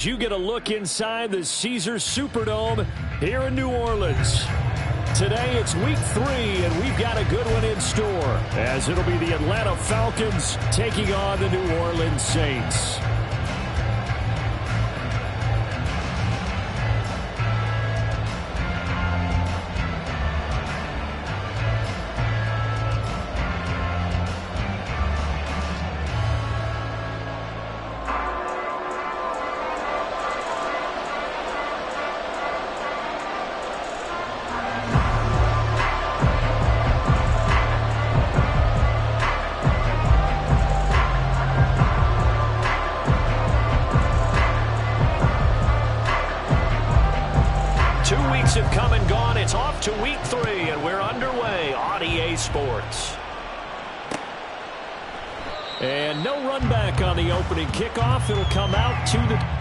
You get a look inside the Caesars Superdome here in New Orleans. Today it's week 3, and we've got a good one in store, as it'll be the Atlanta Falcons taking on the New Orleans Saints. Have come and gone. It's off to week 3, and we're underway on EA Sports. And no run back on the opening kickoff. It'll come out to the...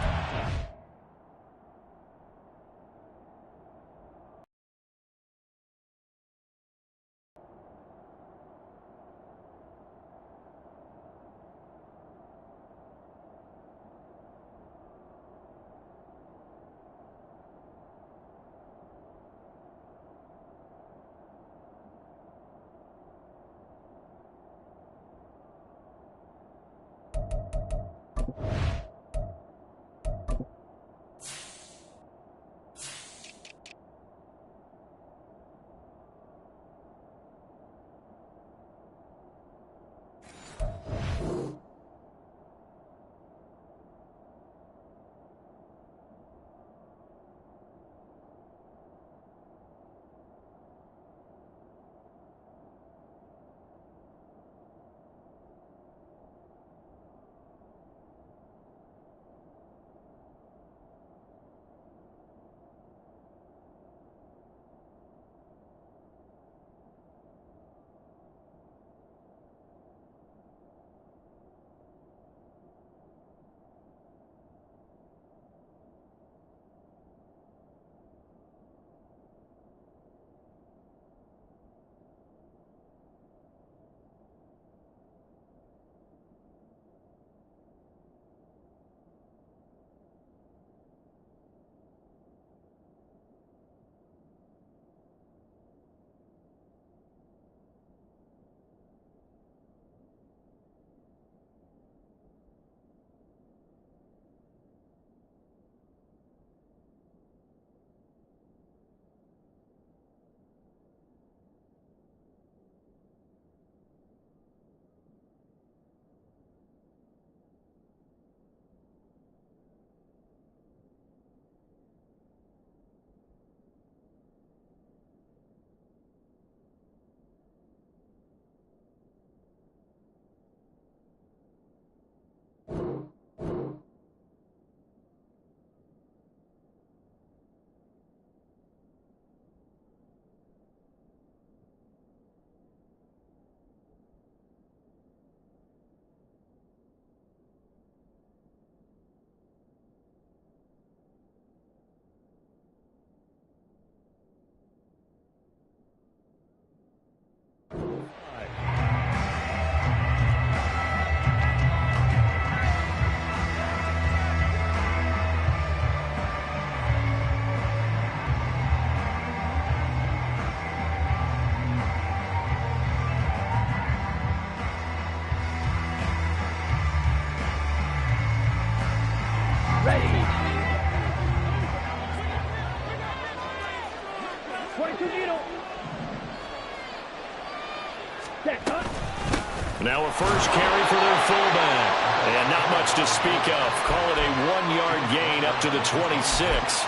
Now a first carry for their fullback. And not much to speak of. Call it a 1-yard gain up to the 26.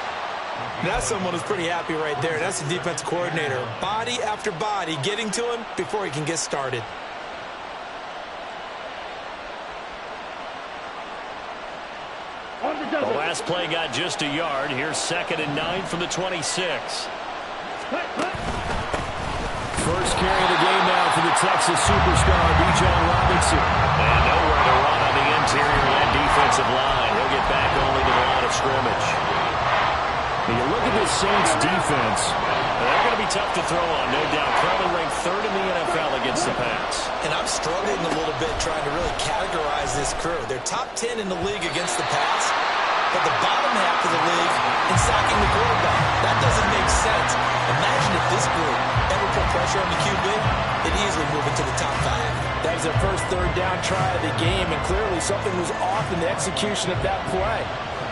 That's someone who's pretty happy right there. That's the defense coordinator. Body after body getting to him before he can get started. The last play got just a yard. Here's 2nd and 9 from the 26. First carry of the game now for the Texas superstar, Bijan Robinson. And nowhere to run on the interior of that defensive line. He'll get back only to the line of scrimmage. When you look at this Saints defense, they're going to be tough to throw on, no doubt. Currently ranked 3rd in the NFL against the pass. And I'm struggling a little bit trying to really categorize this crew. They're top 10 in the league against the pass, but the bottom half of the league in sacking the quarterback. That doesn't make sense. Imagine if this group ever put pressure on the QB, they'd easily move into the top 5. That was their first third down try of the game, and clearly something was off in the execution of that play.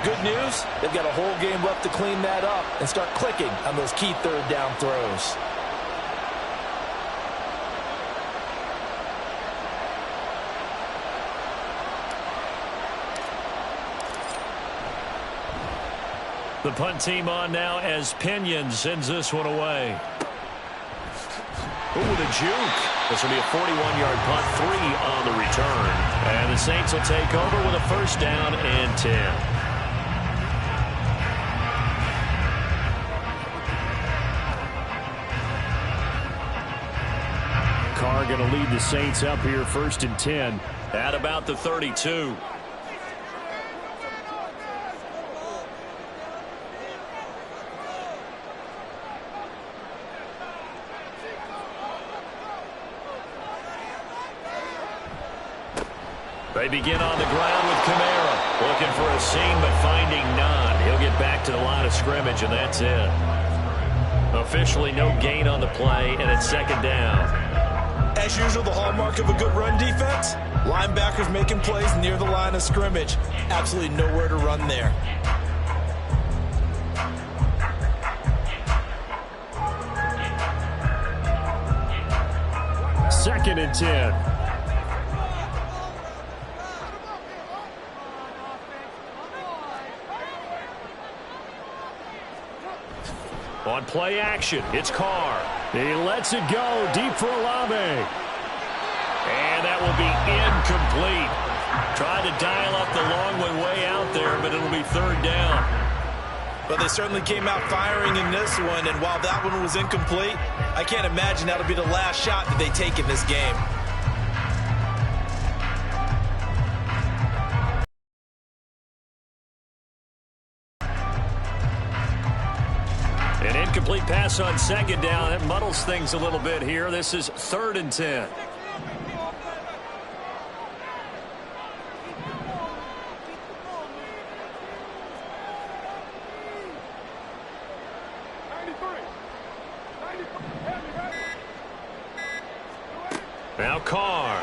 Good news, they've got a whole game left to clean that up and start clicking on those key third down throws. The punt team on now as Pinion sends this one away. Ooh, the juke. This will be a 41-yard punt, 3 on the return. And the Saints will take over with a first down and 10. Carr going to lead the Saints up here, first and 10. At about the 32. They begin on the ground with Kamara. Looking for a seam, but finding none. He'll get back to the line of scrimmage, and that's it. Officially no gain on the play, and it's second down. As usual, the hallmark of a good run defense, linebackers making plays near the line of scrimmage. Absolutely nowhere to run there. Second and 10. On play action, it's Carr. He lets it go deep for Olave. And that will be incomplete. Tried to dial up the long one way out there, but it'll be third down. But they certainly came out firing in this one, and while that one was incomplete, I can't imagine that'll be the last shot that they take in this game. An incomplete pass on second down. That muddles things a little bit here. This is third and 10. Now Carr.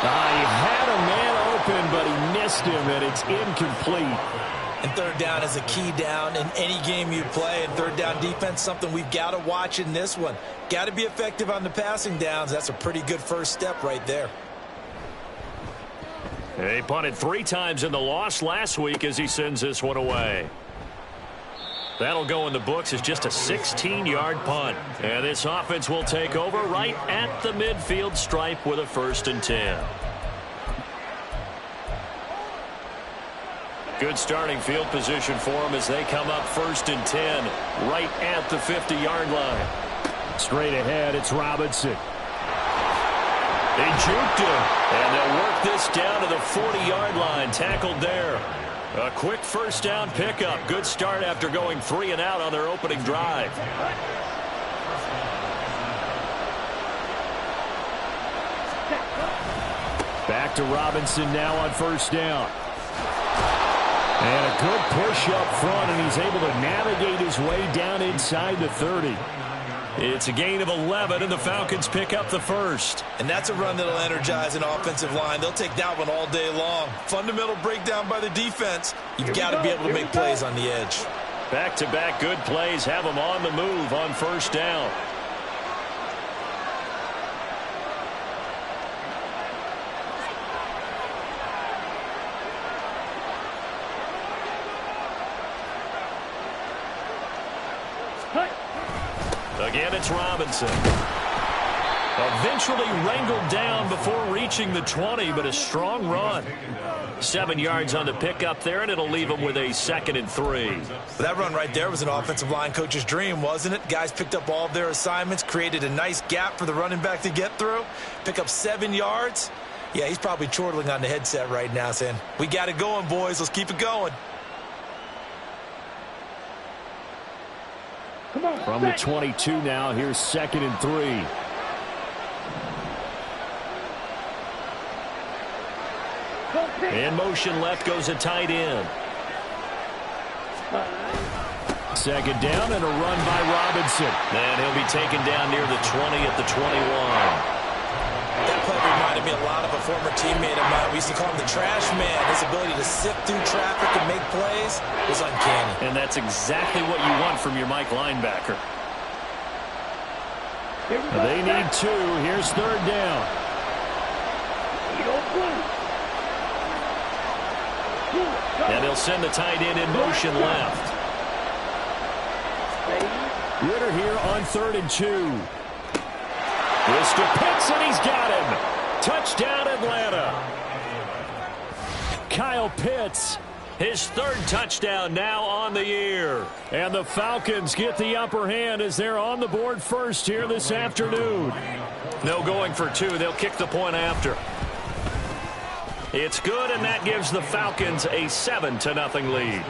He had a man open, but he missed him, and it's incomplete. And third down is a key down in any game you play. And third down defense, something we've got to watch in this one. Got to be effective on the passing downs. That's a pretty good first step right there. He punted 3 times in the loss last week as he sends this one away. That'll go in the books as just a 16-yard punt. And this offense will take over right at the midfield stripe with a first and 10. Good starting field position for them as they come up first and 10 right at the 50-yard line. Straight ahead, it's Robinson. They juked him, and they'll work this down to the 40-yard line. Tackled there. A quick first down pickup. Good start after going 3 and out on their opening drive. Back to Robinson now on first down. And a good push up front, and he's able to navigate his way down inside the 30. It's a gain of 11, and the Falcons pick up the first. And that's a run that'll energize an offensive line. They'll take that one all day long. Fundamental breakdown by the defense. You've got to be able to make plays on the edge. Back-to-back good plays have them on the move on first down. Again, it's Robinson. Eventually wrangled down before reaching the 20, but a strong run. 7 yards on the pickup there, and it'll leave them with a second and 3. That run right there was an offensive line coach's dream, wasn't it? Guys picked up all of their assignments, created a nice gap for the running back to get through, pick up 7 yards. Yeah, he's probably chortling on the headset right now saying, we got it going, boys. Let's keep it going. From the 22 now, here's second and 3. In motion left goes a tight end. Second down and a run by Robinson. And he'll be taken down near the 20 at the 21. That play reminded me a lot of a former teammate of mine. We used to call him the trash man. His ability to sift through traffic and make plays was uncanny. And that's exactly what you want from your Mike linebacker. They need two. Here's third down. And he'll send the tight end in motion left. Ritter here on 3rd and 2. Mr. Pitts, and he's got him. Touchdown, Atlanta. Kyle Pitts. His 3rd touchdown now on the year. And the Falcons get the upper hand as they're on the board first here this afternoon. No going for 2. They'll kick the point after. It's good, and that gives the Falcons a 7-0 lead.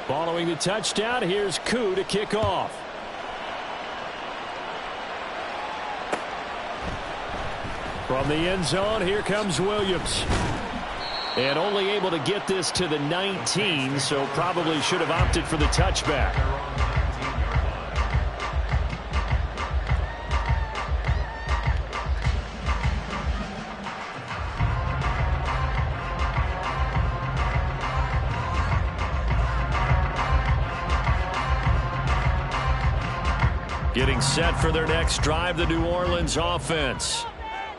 Following the touchdown, here's Koo to kick off. From the end zone, here comes Williams. And only able to get this to the 19, so probably should have opted for the touchback. Getting set for their next drive, the New Orleans offense.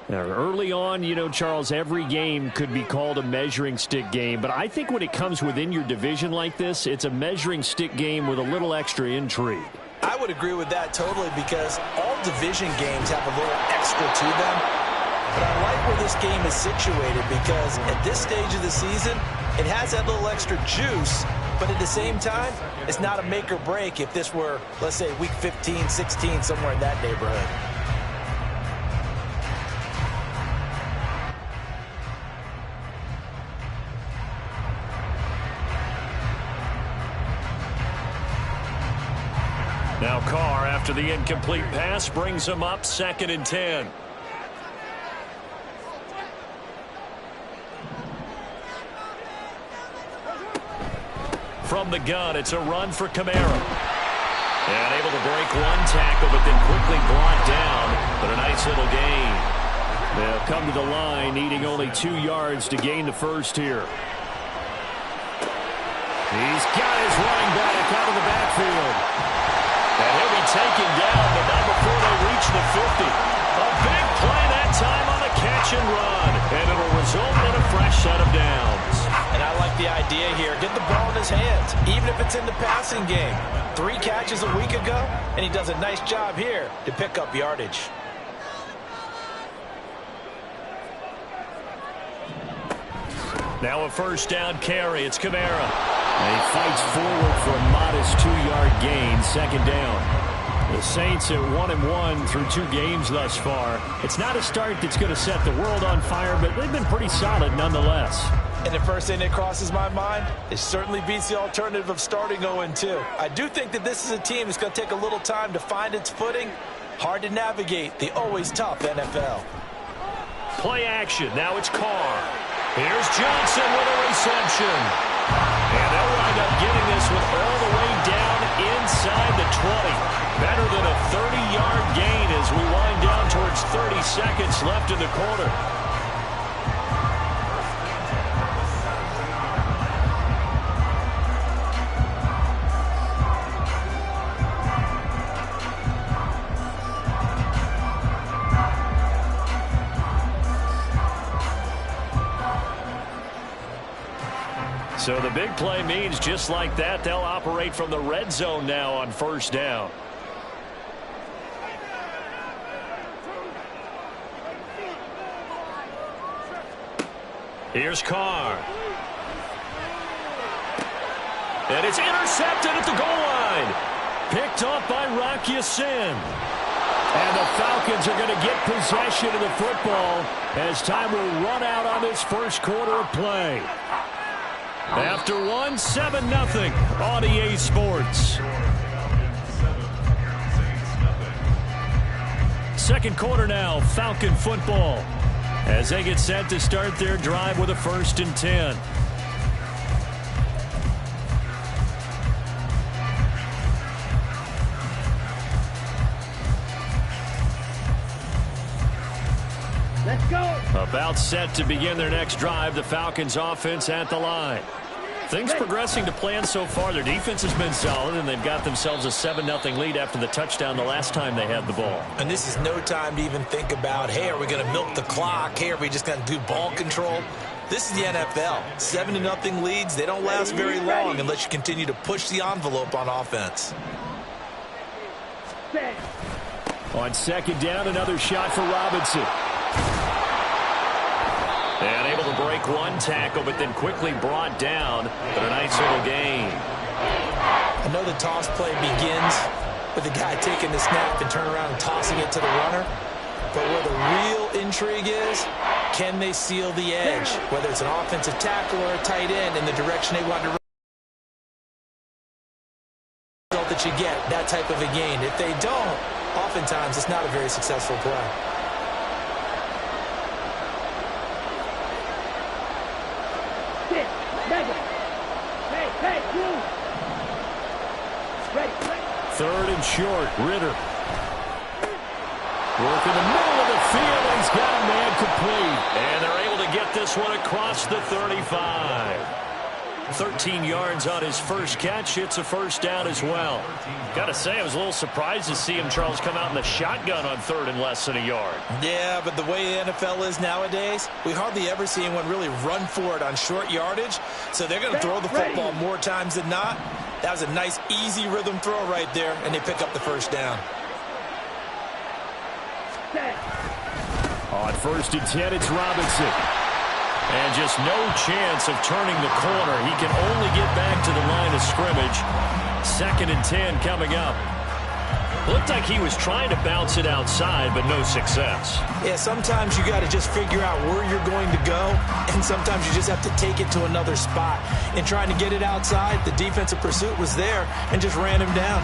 Now, early on, you know, Charles, every game could be called a measuring stick game. But I think when it comes within your division like this, it's a measuring stick game with a little extra intrigue. I would agree with that totally because all division games have a little extra to them. But I like where this game is situated because at this stage of the season, it has that little extra juice. But at the same time, it's not a make or break if this were, let's say, week 15, 16, somewhere in that neighborhood. Now Carr, after the incomplete pass, brings him up 2nd and 10. From the gun, it's a run for Kamara. And able to break one tackle, but then quickly brought down. But a nice little gain. They'll come to the line, needing only 2 yards to gain the first here. He's got his running back out of the backfield. And he'll be taken down, but not before they reach the 50. A big play that time on the catch and run. And it'll result in a fresh set of downs. And I like the idea here. Get the ball in his hands, even if it's in the passing game. 3 catches a week ago, and he does a nice job here to pick up yardage. Now a first down carry. It's Kamara. And he fights forward for a modest 2-yard gain, 2nd down. The Saints at 1-1 through 2 games thus far. It's not a start that's going to set the world on fire, but they've been pretty solid nonetheless. And the first thing that crosses my mind, it certainly beats the alternative of starting 0-2. I do think that this is a team that's going to take a little time to find its footing. Hard to navigate the always tough NFL. Play action. Now it's Carr. Here's Johnson with a reception. And they'll wind up getting this with all the way down inside the 20. Better than a 30-yard gain as we wind down towards 30 seconds left in the quarter. So the big play means just like that, they'll operate from the red zone now on first down. Here's Carr. And it's intercepted at the goal line. Picked off by Rock Ya-Sin. And the Falcons are going to get possession of the football as time will run out on this first quarter of play. After one, 7-0 on EA Sports. Second quarter now, Falcon football, as they get set to start their drive with a 1st and 10. Let's go. About set to begin their next drive, the Falcons offense at the line. Things progressing to plan so far. Their defense has been solid, and they've got themselves a 7-0 lead after the touchdown the last time they had the ball. And this is no time to even think about, hey, are we going to milk the clock? Hey, are we just going to do ball control? This is the NFL. 7-0 leads, they don't last very long unless you continue to push the envelope on offense. On second down, another shot for Robinson. And able to break one tackle, but then quickly brought down. But a nice little gain. I know the toss play begins with the guy taking the snap and turn around and tossing it to the runner. But where the real intrigue is, can they seal the edge? Whether it's an offensive tackle or a tight end in the direction they want to run. That you get that type of a gain. If they don't, oftentimes it's not a very successful play. Third and short, Ritter. Work in the middle of the field, and he's got a man complete. And they're able to get this one across the 35. 13 yards on his first catch. It's a 1st down as well. Got to say, I was a little surprised to see him, Charles, come out in the shotgun on 3rd and less than a yard. Yeah, but the way the NFL is nowadays, we hardly ever see anyone really run for it on short yardage. So they're going to throw the football more times than not. That was a nice, easy rhythm throw right there, and they pick up the 1st down. On 1st and 10, it's Robinson. And just no chance of turning the corner. He can only get back to the line of scrimmage. 2nd and 10 coming up. Looked like he was trying to bounce it outside, but no success. Yeah, sometimes you got to just figure out where you're going to go, and sometimes you just have to take it to another spot. In trying to get it outside, the defensive pursuit was there and just ran him down.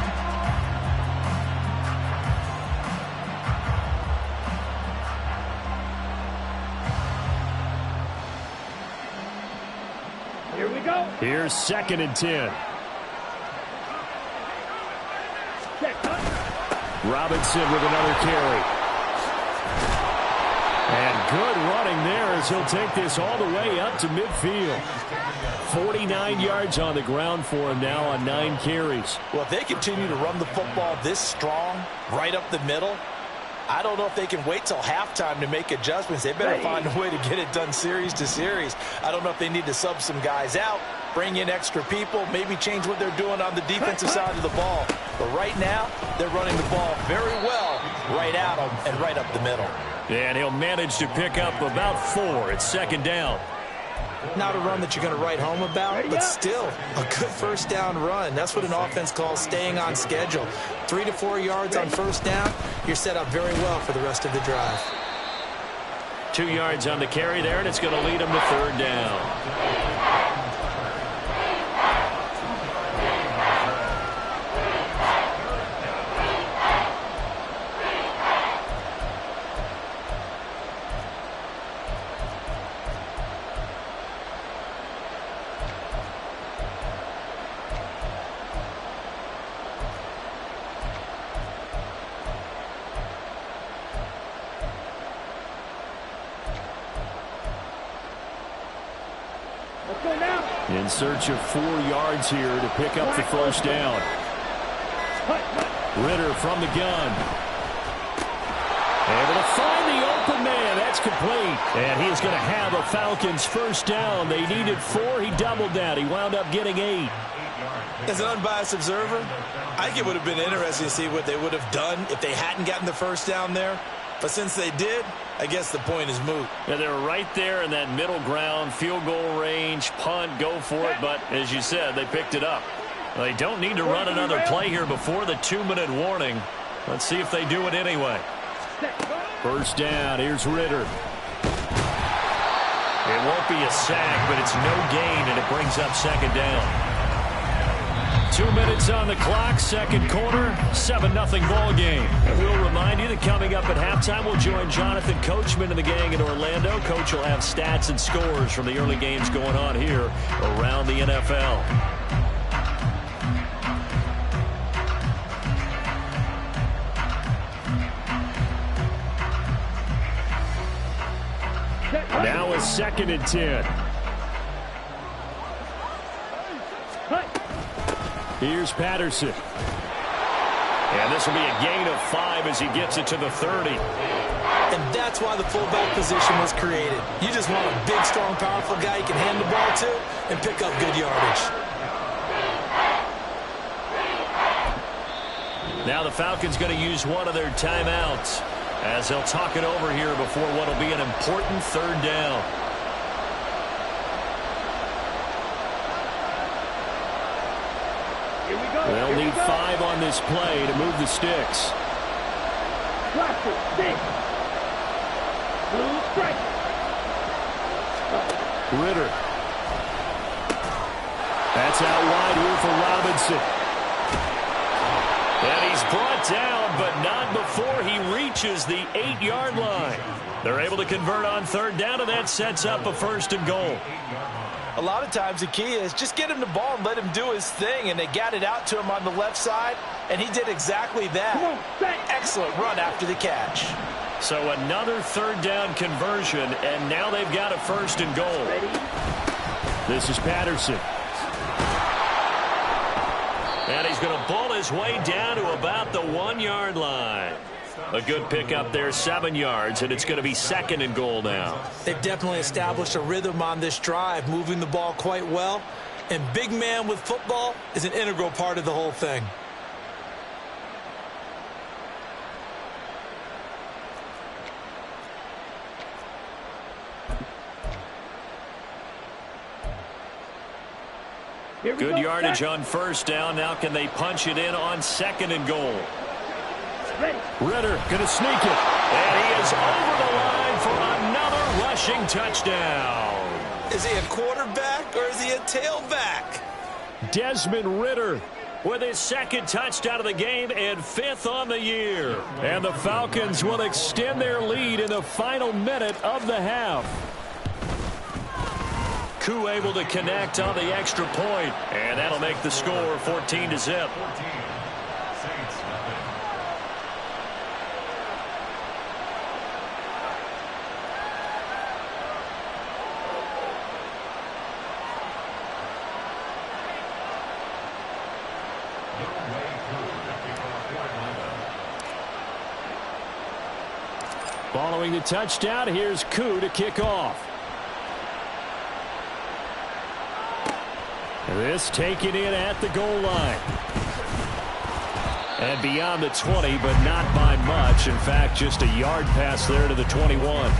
Here we go. Here's 2nd and 10. Robinson with another carry. And good running there as he'll take this all the way up to midfield. 49 yards on the ground for him now on 9 carries. Well, if they continue to run the football this strong, right up the middle, I don't know if they can wait till halftime to make adjustments. They better find a way to get it done series to series. I don't know if they need to sub some guys out, bring in extra people, maybe change what they're doing on the defensive side of the ball. But right now, they're running the ball very well right at them and right up the middle. And he'll manage to pick up about 4. It's 2nd down. Not a run that you're going to write home about, but still a good 1st down run. That's what an offense calls staying on schedule. 3 to 4 yards on 1st down, you're set up very well for the rest of the drive. 2 yards on the carry there, and it's going to lead him to 3rd down. In search of 4 yards here to pick up the 1st down. Ritter from the gun. Able to find the open man. That's complete. And he is going to have a Falcons 1st down. They needed 4. He doubled that. He wound up getting 8. As an unbiased observer, I think it would have been interesting to see what they would have done if they hadn't gotten the 1st down there. But since they did, I guess the point is moot. Yeah, they were right there in that middle ground, field goal range, punt, go for it. But as you said, they picked it up. They don't need to run another play here before the 2-minute warning. Let's see if they do it anyway. 1st down. Here's Ritter. It won't be a sack, but it's no gain, and it brings up second down. 2 minutes on the clock, second quarter, 7-0 ball game. And we'll remind you that coming up at halftime, we'll join Jonathan Coachman and the gang in Orlando. Coach will have stats and scores from the early games going on here around the NFL. Now a 2nd and 10. Here's Patterson. And this will be a gain of 5 as he gets it to the 30. And that's why the fullback position was created. You just want a big, strong, powerful guy you can hand the ball to and pick up good yardage. Now the Falcons going to use one of their timeouts as they'll talk it over here before what will be an important 3rd down. They'll need 5 on this play to move the sticks. Ritter. That's out wide here for Robinson. And he's brought down, but not before he reaches the 8-yard line. They're able to convert on 3rd down, and that sets up a 1st and goal. A lot of times the key is just get him the ball and let him do his thing, and they got it out to him on the left side, and he did exactly that. Excellent run after the catch. So another 3rd down conversion, and now they've got a 1st and goal. This is Patterson. And he's going to bull his way down to about the 1-yard line. A good pickup there, 7 yards, and it's going to be 2nd and goal now. They've definitely established a rhythm on this drive, moving the ball quite well. And big man with football is an integral part of the whole thing. Good yardage on 1st down. Now can they punch it in on 2nd and goal? Ritter going to sneak it. And he is over the line for another rushing touchdown. Is he a quarterback or is he a tailback? Desmond Ritter with his 2nd touchdown of the game and 5th on the year. And the Falcons will extend their lead in the final minute of the half. Koo able to connect on the extra point, and that'll make the score 14-0. Following the touchdown, here's Koo to kick off. This taken in at the goal line. And beyond the 20, but not by much. In fact, just a yard pass there to the 21.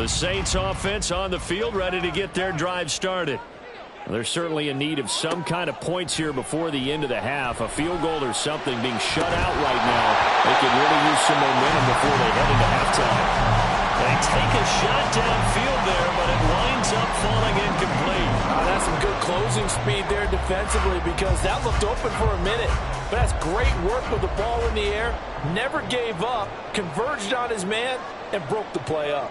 The Saints offense on the field, ready to get their drive started. They're certainly in need of some kind of points here before the end of the half. A field goal or something being shut out right now. They could really use some momentum before they head into halftime. They take a shot downfield there, but it winds up falling incomplete. That's some good closing speed there defensively because that looked open for a minute. But that's great work with the ball in the air. Never gave up, converged on his man, and broke the play up.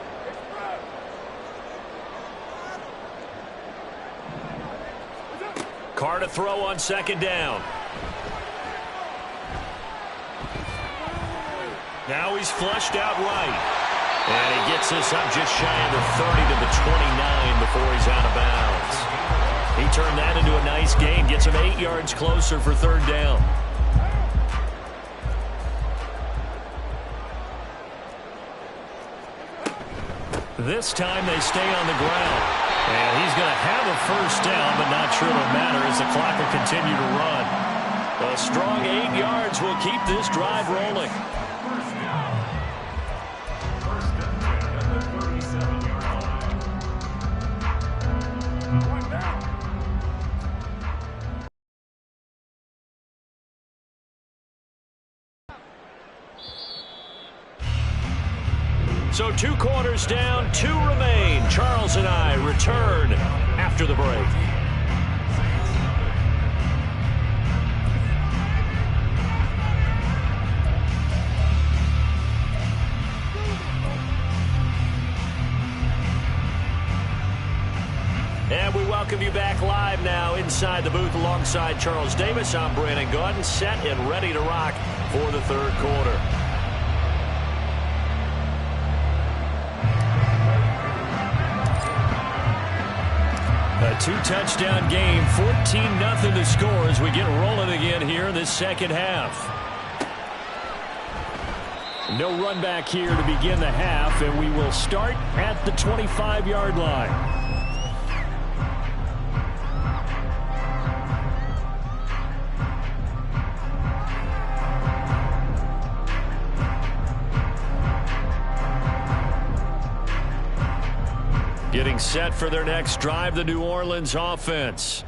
Carr to throw on 2nd down. Now he's flushed out right. And he gets this up just shy of the 30 to the 29 before he's out of bounds. He turned that into a nice gain. Gets him 8 yards closer for 3rd down. This time they stay on the ground. And he's going to have a 1st down, but not sure it'll matter as the clock will continue to run. A strong 8 yards will keep this drive rolling. So 2 quarters down, 2 remain. Charles and I return after the break. And we welcome you back live now inside the booth alongside Charles Davis. I'm Brandon Gaudin, set and ready to rock for the 3rd quarter. A 2-touchdown game, 14-0 to score as we get rolling again here in this second half. No run back here to begin the half, and we will start at the 25-yard line. Getting set for their next drive, the New Orleans offense.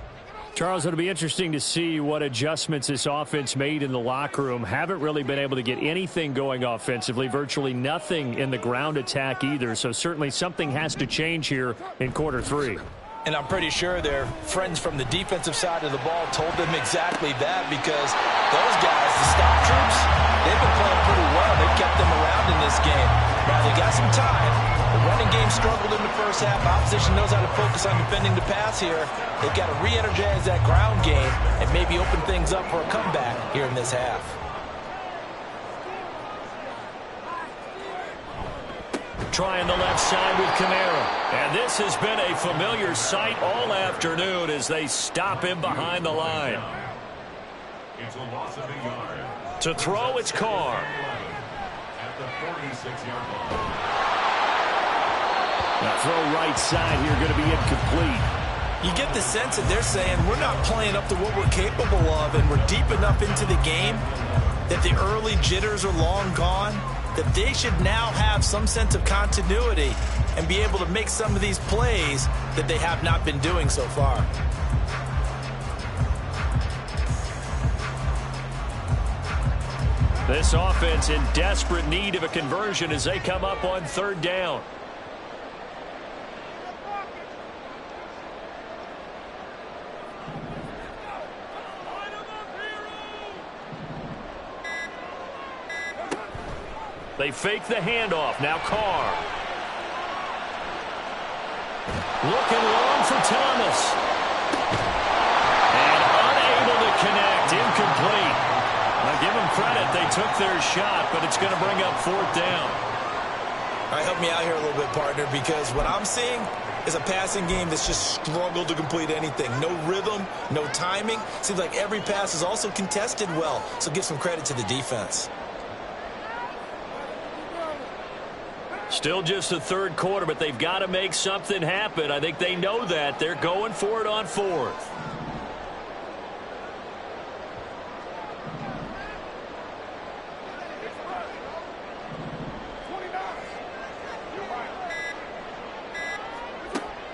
Charles, it'll be interesting to see what adjustments this offense made in the locker room. Haven't really been able to get anything going offensively, virtually nothing in the ground attack either. So certainly something has to change here in quarter 3. And I'm pretty sure their friends from the defensive side of the ball told them exactly that, because those guys, the stop troops, they've been playing pretty well. They've kept them around in this game. Now they got some time. The running game struggled in the first half. Opposition knows how to focus on defending the pass here. They've got to re-energize that ground game and maybe open things up for a comeback here in this half. Trying the left side with Kamara. And this has been a familiar sight all afternoon as they stop him behind the line. It's a loss of a yard. To throw, it's Carr. At the 46-yard line. Now throw right side here, going to be incomplete. You get the sense that they're saying we're not playing up to what we're capable of, and we're deep enough into the game that the early jitters are long gone, that they should now have some sense of continuity and be able to make some of these plays that they have not been doing so far. This offense in desperate need of a conversion as they come up on 3rd down. They fake the handoff. Now Carr. Looking long for Thomas. And unable to connect. Incomplete. Now give them credit. They took their shot, but it's going to bring up 4th down. All right, help me out here a little bit, partner, because what I'm seeing is a passing game that's just struggled to complete anything. No rhythm, no timing. Seems like every pass is also contested well, so give some credit to the defense. Still just the 3rd quarter, but they've got to make something happen. I think they know that. They're going for it on 4th.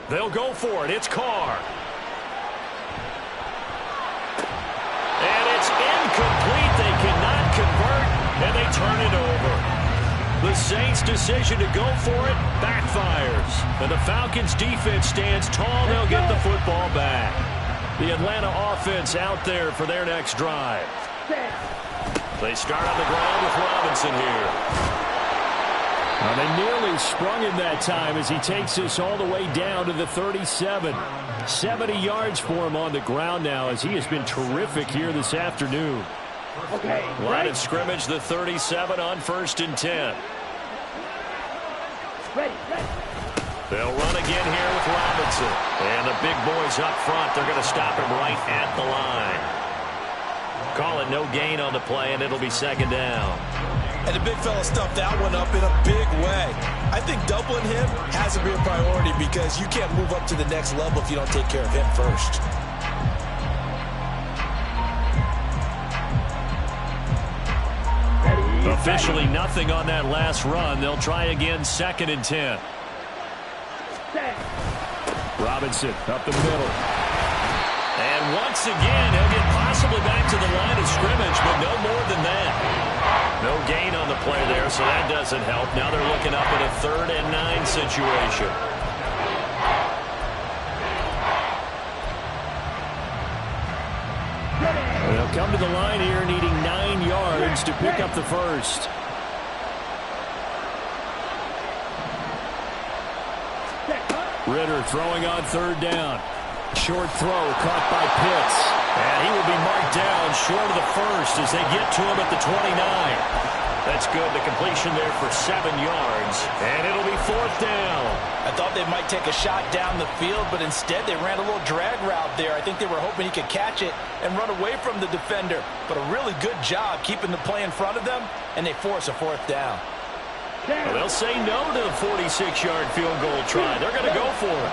They'll go for it. It's Carr. And it's incomplete. They cannot convert, and they turn it over. The Saints' decision to go for it backfires. And the Falcons' defense stands tall. They'll get the football back. The Atlanta offense out there for their next drive. They start on the ground with Robinson here. Now they nearly sprung him that time as he takes this all the way down to the 37. 70 yards for him on the ground now as he has been terrific here this afternoon. Okay. Line of scrimmage, the 37 on 1st and 10. Ready. They'll run again here with Robinson. And the big boys up front, they're going to stop him right at the line. Call it no gain on the play, and it'll be 2nd down. And the big fella stuffed that one up in a big way. I think doubling him has to be a priority because you can't move up to the next level if you don't take care of him first. Officially nothing on that last run. They'll try again, 2nd and 10. Robinson up the middle. And once again, he'll get possibly back to the line of scrimmage, but no more than that. No gain on the play there, so that doesn't help. Now they're looking up at a 3rd and 9 situation. They'll come to the line here needing 9 yards to pick up the first. Ritter throwing on 3rd down. Short throw caught by Pitts. And he will be marked down short of the first as they get to him at the 29. That's good. The completion there for 7 yards. And it'll be 4th down. I thought they might take a shot down the field, but instead they ran a little drag route there. I think they were hoping he could catch it and run away from the defender. But a really good job keeping the play in front of them, and they force a 4th down. Well, they'll say no to the 46-yard field goal try. They're going to go for it.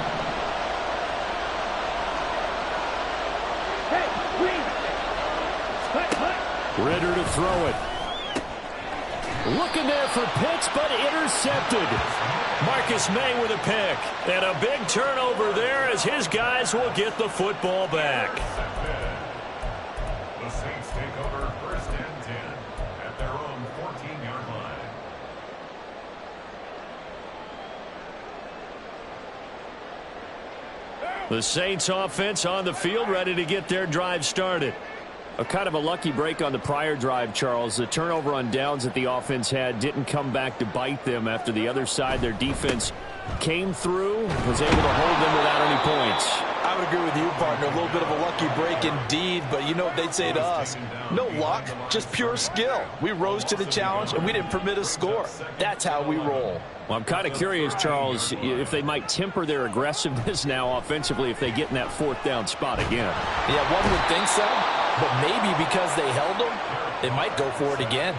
Ritter to throw it. Looking there for Pitts, but intercepted. Marcus May with a pick. And a big turnover there as his guys will get the football back. The Saints take over 1st and 10 at their own 14-yard line. The Saints offense on the field, ready to get their drive started. A kind of a lucky break on the prior drive, Charles. The turnover on downs that the offense had didn't come back to bite them after the other side. Their defense came through, was able to hold them without any points. I would agree with you, partner. A little bit of a lucky break indeed, but you know what they'd say to us? No luck, just pure skill. We rose to the challenge, and we didn't permit a score. That's how we roll. Well, I'm kind of curious, Charles, if they might temper their aggressiveness now offensively if they get in that 4th down spot again. Yeah, one would think so, but maybe because they held them, they might go for it again.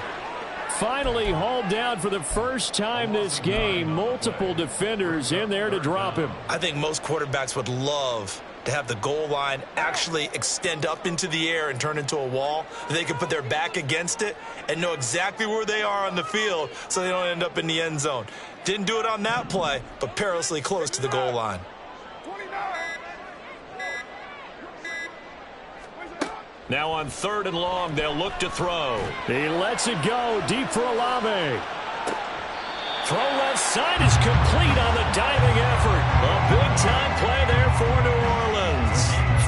Finally hauled down for the first time this game. Multiple defenders in there to drop him. I think most quarterbacks would love to have the goal line actually extend up into the air and turn into a wall. They can put their back against it and know exactly where they are on the field so they don't end up in the end zone. Didn't do it on that play, but perilously close to the goal line. Now on 3rd and long, they'll look to throw. He lets it go deep for Olave. Throw left side is complete on the diving effort. A big-time play there for New Orleans.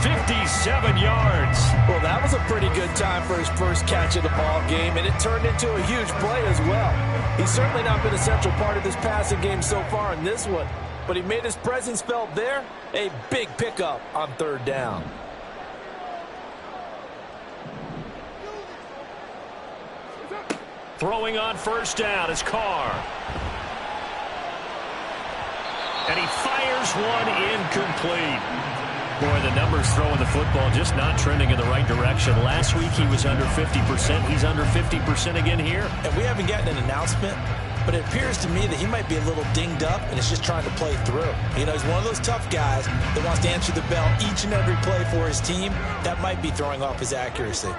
57 yards. Well, that was a pretty good time for his first catch of the ball game, and it turned into a huge play as well. He's certainly not been a central part of this passing game so far in this one, but he made his presence felt there. A big pickup on 3rd down. Throwing on 1st down is Carr. And he fires one incomplete. Boy, the numbers throwing the football just not trending in the right direction. Last week he was under 50%. He's under 50% again here. And we haven't gotten an announcement, but it appears to me that he might be a little dinged up and is just trying to play through. You know, he's one of those tough guys that wants to answer the bell each and every play for his team. That might be throwing off his accuracy.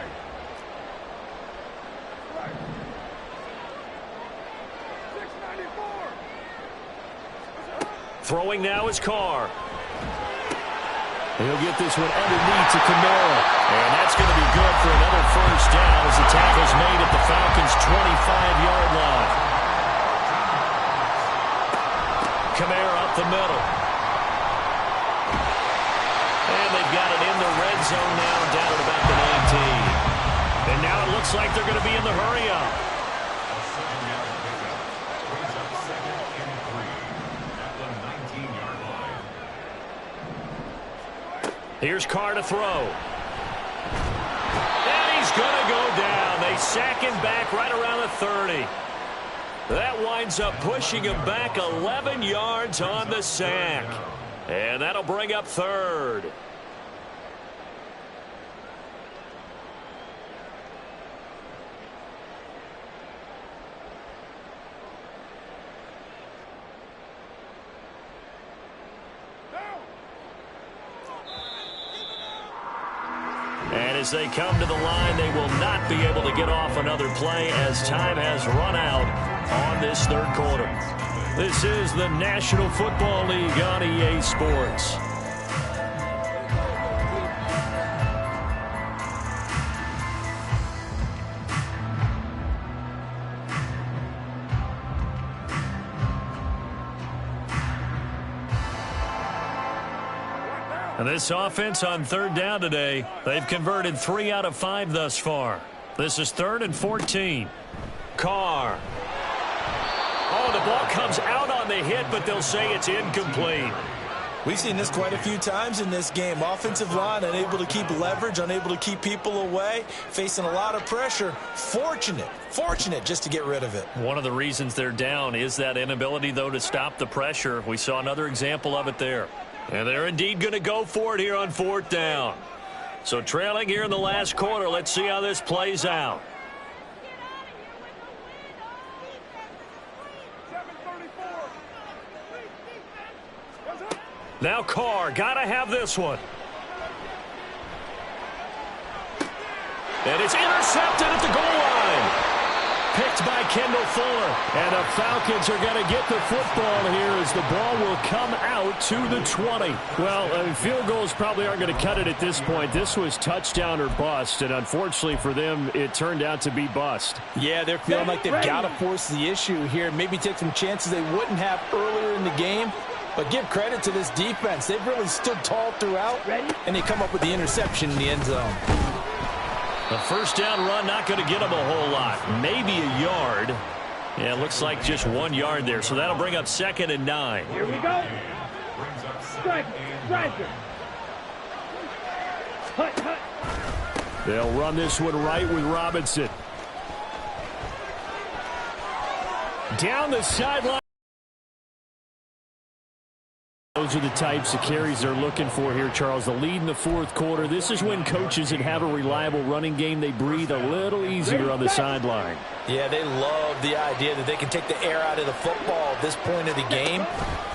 Throwing now is Carr. He'll get this one underneath to Kamara. And that's going to be good for another first down as the tackle's made at the Falcons' 25-yard line. Kamara up the middle. And they've got it in the red zone now down at about the 19. And now it looks like they're going to be in the hurry-up. Here's Carr to throw. And he's going to go down. They sack him back right around the 30. That winds up pushing him back 11 yards on the sack. And that'll bring up 3rd. As they come to the line, they will not be able to get off another play as time has run out on this third quarter. This is the National Football League on EA Sports. And this offense on third down today, they've converted 3 out of 5 thus far. This is 3rd and 14. Carr. Oh, the ball comes out on the hit, but they'll say it's incomplete. We've seen this quite a few times in this game. Offensive line unable to keep leverage, unable to keep people away, facing a lot of pressure. Fortunate just to get rid of it. One of the reasons they're down is that inability, though, to stop the pressure. We saw another example of it there. And they're indeed going to go for it here on 4th down. So trailing here in the last quarter, let's see how this plays out. Now Carr, got to have this one. And it's intercepted at the goal line. Picked by Kendall Fuller. And the Falcons are going to get the football here as the ball will come out to the 20. Well, field goals probably aren't going to cut it at this point. This was touchdown or bust, and unfortunately for them, it turned out to be bust. Yeah, they're feeling like they've got to force the issue here. Maybe take some chances they wouldn't have earlier in the game. But give credit to this defense. They've really stood tall throughout, and they come up with the interception in the end zone. The first down run not going to get them a whole lot. Maybe a yard. Yeah, it looks like just 1 yard there. So that'll bring up 2nd and 9. Here we go. Striker. Hut. They'll run this one right with Robinson. Down the sideline. Those are the types of carries they're looking for here, Charles. The lead in the 4th quarter. This is when coaches that have a reliable running game, they breathe a little easier on the sideline. Yeah, they love the idea that they can take the air out of the football at this point of the game.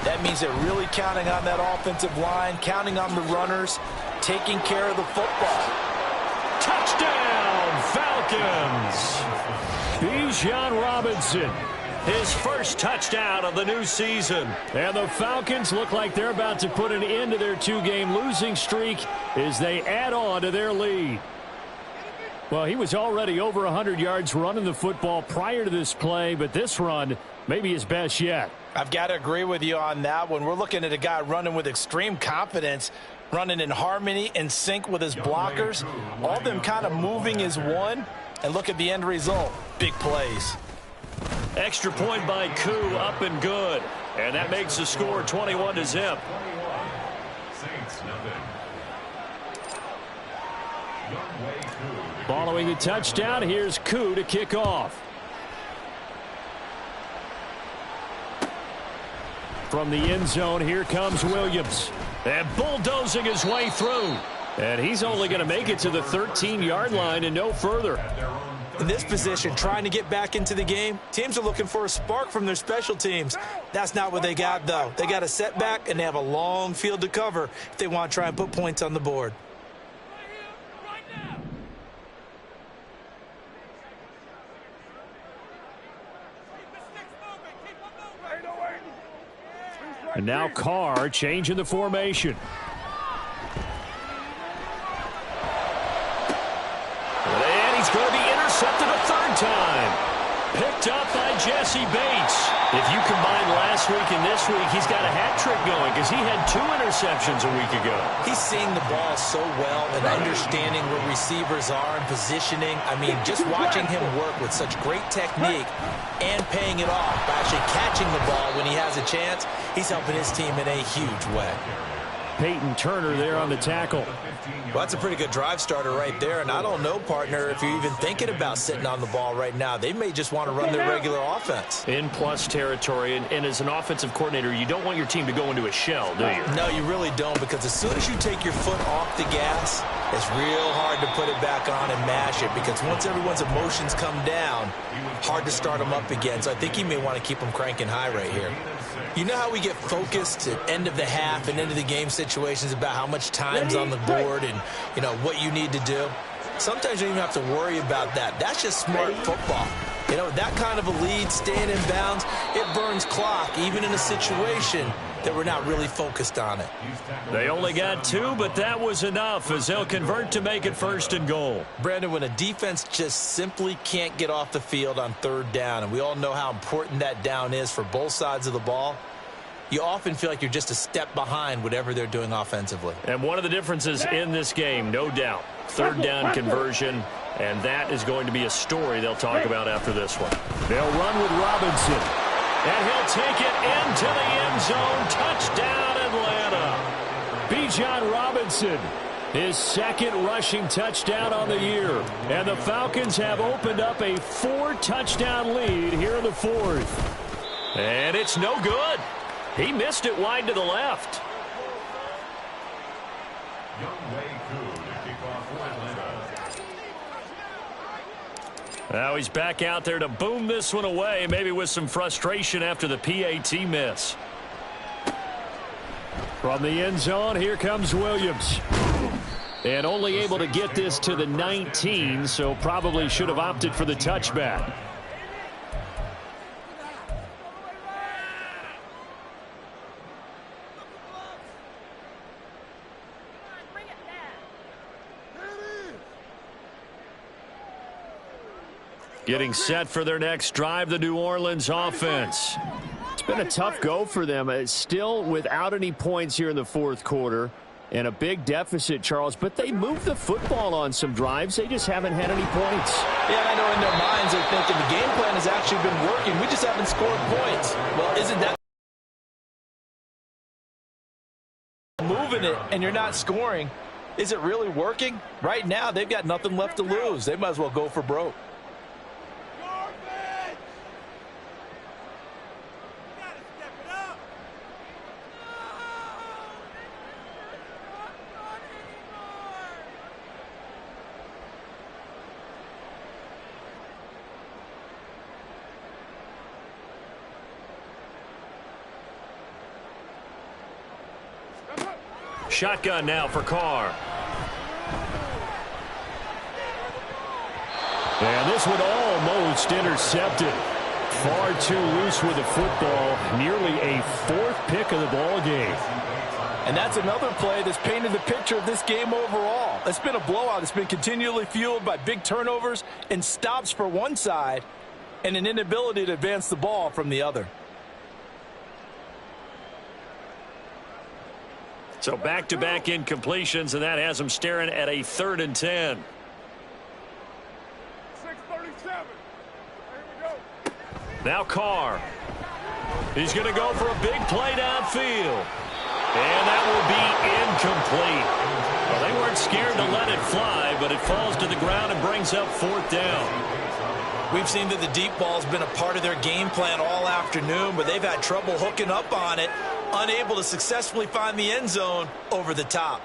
That means they're really counting on that offensive line, counting on the runners, taking care of the football. Touchdown, Falcons! Bijan Robinson. His first touchdown of the new season. And the Falcons look like they're about to put an end to their 2-game losing streak as they add on to their lead. Well, he was already over 100 yards running the football prior to this play, but this run may be his best yet. I've got to agree with you on that one. We're looking at a guy running with extreme confidence, running in harmony and sync with his blockers. All of them kind of moving as one. And look at the end result. Big plays. Extra point by Koo, up and good. And that makes the score 21-0. Following the touchdown, here's Koo to kick off. From the end zone, here comes Williams. And bulldozing his way through. And he's only going to make it to the 13-yard line and no further. In this position, trying to get back into the game, teams are looking for a spark from their special teams. That's not what they got, though. They got a setback, and they have a long field to cover if they want to try and put points on the board. And now Carr changing the formation. And he's going to be intercepted a 3rd time. Picked up by Jesse Bates. If you combine last week and this week, he's got a hat trick going because he had 2 interceptions a week ago. He's seeing the ball so well and understanding where receivers are and positioning. I mean, just watching him work with such great technique and paying it off by actually catching the ball when he has a chance, he's helping his team in a huge way. Peyton Turner there on the tackle. Well, that's a pretty good drive starter right there. And I don't know, partner, if you're even thinking about sitting on the ball right now. They may just want to run their regular offense. In plus territory. And as an offensive coordinator, you don't want your team to go into a shell, do you? No, you really don't, because as soon as you take your foot off the gas, it's real hard to put it back on and mash it, because once everyone's emotions come down, hard to start them up again. So I think you may want to keep them cranking high right here. You know how we get focused at end of the half and end of the game situations about how much time's on the board and, you know, what you need to do? sometimes you don't even have to worry about that. That's just smart football. You know, that kind of a lead, staying in bounds, it burns clock, even in a situation that we're not really focused on it. They only got 2, but that was enough as they'll convert to make it 1st and goal. Brandon, when a defense just simply can't get off the field on 3rd down, and we all know how important that down is for both sides of the ball, you often feel like you're just a step behind whatever they're doing offensively. And one of the differences in this game, no doubt, 3rd down conversion, and that is going to be a story they'll talk about after this one. They'll run with Robinson, and he'll take it into the end zone. Touchdown, Atlanta. Bijan Robinson, his 2nd rushing touchdown on the year. And the Falcons have opened up a 4-touchdown lead here in the 4th. And it's no good. He missed it wide to the left. Now he's back out there to boom this one away, maybe with some frustration after the PAT miss. From the end zone, here comes Williams. And only able to get this to the 19, so probably should have opted for the touchback. Getting set for their next drive, the New Orleans offense. It's been a tough go for them. It's still without any points here in the 4th quarter. And a big deficit, Charles. But they moved the football on some drives. They just haven't had any points. Yeah, I know in their minds they're thinking the game plan has actually been working. We just haven't scored points. Well, isn't that moving it and you're not scoring? Is it really working? Right now, they've got nothing left to lose. They might as well go for broke. Shotgun now for Carr. And this one almost intercepted. Far too loose with the football. Nearly a 4th pick of the ball game. And that's another play that's painted the picture of this game overall. It's been a blowout. It's been continually fueled by big turnovers and stops for one side and an inability to advance the ball from the other. So back-to-back incompletions, and that has them staring at a 3rd and 10. 6:37. Here we go. Now Carr. He's going to go for a big play downfield. And that will be incomplete. Well, they weren't scared to let it fly, but it falls to the ground and brings up 4th down. We've seen that the deep ball's been a part of their game plan all afternoon, but they've had trouble hooking up on it, unable to successfully find the end zone over the top.